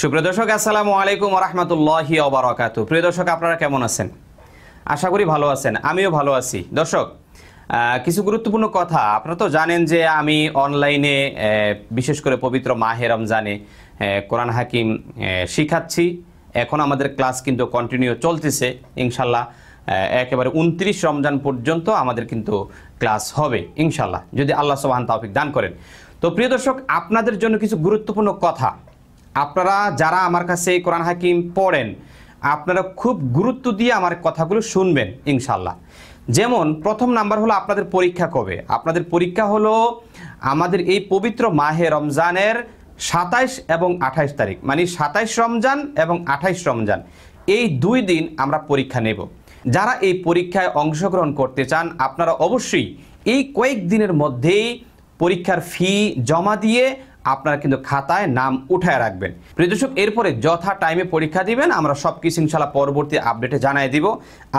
সুপ্রিয় দর্শক, আসসালামু আলাইকুম ওয়া রাহমাতুল্লাহি ওয়া বারাকাতুহু। প্রিয় দর্শক, আপনারা কেমন আছেন? আশা করি ভালো আছেন। আমিও ভালো আছি। দর্শক, কিছু গুরুত্বপূর্ণ কথা। আপনারা তো জানেন যে আমি অনলাইনে বিশেষ করে পবিত্র মাহে রমজানে কোরআন হাকিম শিখাচ্ছি। এখন আমাদের ক্লাস কিন্তু কন্টিনিউ চলতেছে ইনশাল্লাহ। একেবারে 29 রমজান পর্যন্ত আমাদের কিন্তু ক্লাস হবে ইনশাল্লাহ, যদি আল্লাহ সুবহান তৌফিক দান করেন। তো প্রিয় দর্শক, আপনাদের জন্য কিছু গুরুত্বপূর্ণ কথা। আপনারা যারা আমার কাছে কোরআন হাকিম পড়েন, আপনারা খুব গুরুত্ব দিয়ে আমার কথাগুলো শুনবেন ইনশাল্লাহ। যেমন প্রথম নাম্বার হলো আপনাদের পরীক্ষা কবে। আপনাদের পরীক্ষা হলো আমাদের এই পবিত্র মাহে রমজানের 27 এবং 28 তারিখ, মানে 27 রমজান এবং 28 রমজান, এই 2 দিন আমরা পরীক্ষা নেব। যারা এই পরীক্ষায় অংশগ্রহণ করতে চান, আপনারা অবশ্যই এই কয়েকদিনের মধ্যেই পরীক্ষার ফি জমা দিয়ে আপনারা কিন্তু খাতায় নাম উঠায় রাখবেন। প্রিয় দর্শক, এরপরে যথা টাইমে পরীক্ষা দিবেন। আমরা সব কিছু ইনশাল্লাহ পরবর্তী আপডেটে জানিয়ে দিব।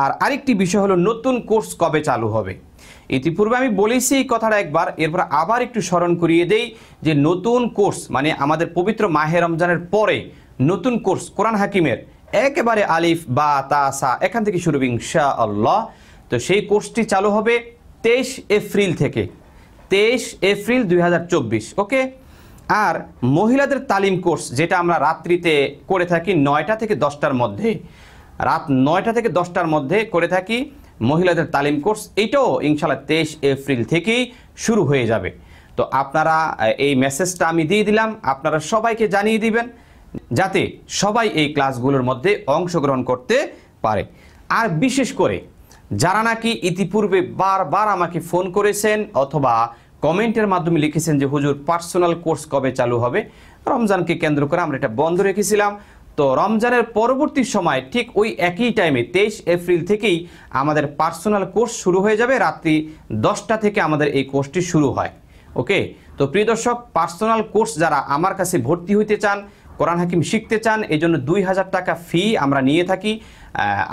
আর আরেকটি বিষয় হলো নতুন কোর্স কবে চালু হবে। ইতিপূর্বে আমি বলেছি এই কথাটা একবার, এরপর আবার একটু স্মরণ করিয়ে দেই যে নতুন কোর্স মানে আমাদের পবিত্র মাহে রমজানের পরে নতুন কোর্স কোরআন হাকিমের একেবারে আলিফ বা তা সা এখান থেকে শুরু হবে ইনশাআল্লাহ। তো সেই কোর্সটি চালু হবে 23 এপ্রিল থেকে, 23 এপ্রিল 2024। ওকে। আর মহিলাদের তালিম কোর্স, যেটা আমরা রাত্রিতে করে থাকি 9টা থেকে 10টার মধ্যে, রাত 9টা থেকে 10টার মধ্যে করে থাকি মহিলাদের তালিম কোর্স, এটাও ইনশাআল্লাহ 23 এপ্রিল থেকেই শুরু হয়ে যাবে। তো আপনারা এই মেসেজটা আমি দিয়ে দিলাম, আপনারা সবাইকে জানিয়ে দিবেন যাতে সবাই এই ক্লাসগুলোর মধ্যে অংশগ্রহণ করতে পারে। আর বিশেষ করে যারা নাকি ইতিপূর্বে বারবার আমাকে ফোন করেছেন অথবা কমেন্টের মাধ্যমে লিখেছেন যে হুজুর পার্সোনাল কোর্স কবে চালু হবে, রমজানকে কেন্দ্র করে আমরা এটা বন্ধ রেখেছিলাম। তো রমজানের পরবর্তী সময় ঠিক ওই একই টাইমে 23 এপ্রিল থেকেই আমাদের পার্সোনাল কোর্স শুরু হয়ে যাবে। রাত্রি 10টা থেকে আমাদের এই কোর্সটি শুরু হয়। ওকে। তো প্রিয় দর্শক, পার্সোনাল কোর্স যারা আমার কাছে ভর্তি হইতে চান, কোরআন হাকিম শিখতে চান, এই জন্য 2000 টাকা ফি আমরা নিয়ে থাকি।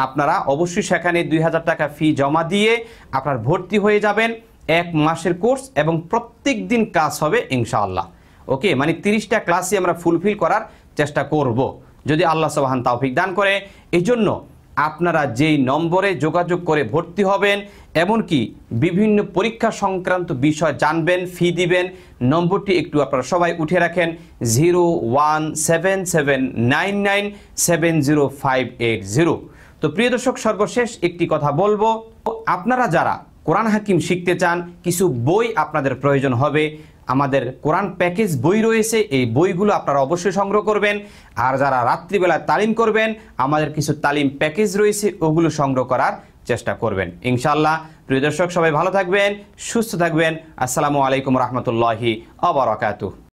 আপনারা অবশ্যই সেখানে 2000 টাকা ফি জমা দিয়ে আপনার ভর্তি হয়ে যাবেন। 1 মাসের কোর্স এবং প্রত্যেক দিন ক্লাস হবে ইনশাআল্লাহ। ওকে, মানে 30টা ক্লাসই আমরা ফুলফিল করার চেষ্টা করব যদি আল্লাহ সুবহান তৌফিক দান করে। এই জন্য আপনারা যেই নম্বরে যোগাযোগ করে ভর্তি হবেন, এমনকি বিভিন্ন পরীক্ষা সংক্রান্ত বিষয় জানবেন, ফি দিবেন, নম্বরটি একটু আপনারা সবাই উঠে রাখেন 01779970580। তো প্রিয় দর্শক, সর্বশেষ একটি কথা বলবো, আপনারা যারা কোরআন হাকিম শিখতে চান, কিছু বই আপনাদের প্রয়োজন হবে। আমাদের কোরআন প্যাকেজ বই রয়েছে, এই বইগুলো আপনারা অবশ্যই সংগ্রহ করবেন। আর যারা রাত্রিবেলা তালিম করবেন, আমাদের কিছু তালিম প্যাকেজ রয়েছে, ওগুলো সংগ্রহ করার চেষ্টা করবেন ইনশাআল্লাহ। প্রিয় দর্শক, সবাই ভালো থাকবেন, সুস্থ থাকবেন। আসসালামু আলাইকুম রহমতুল্লাহি ওয়া বারাকাতুহু।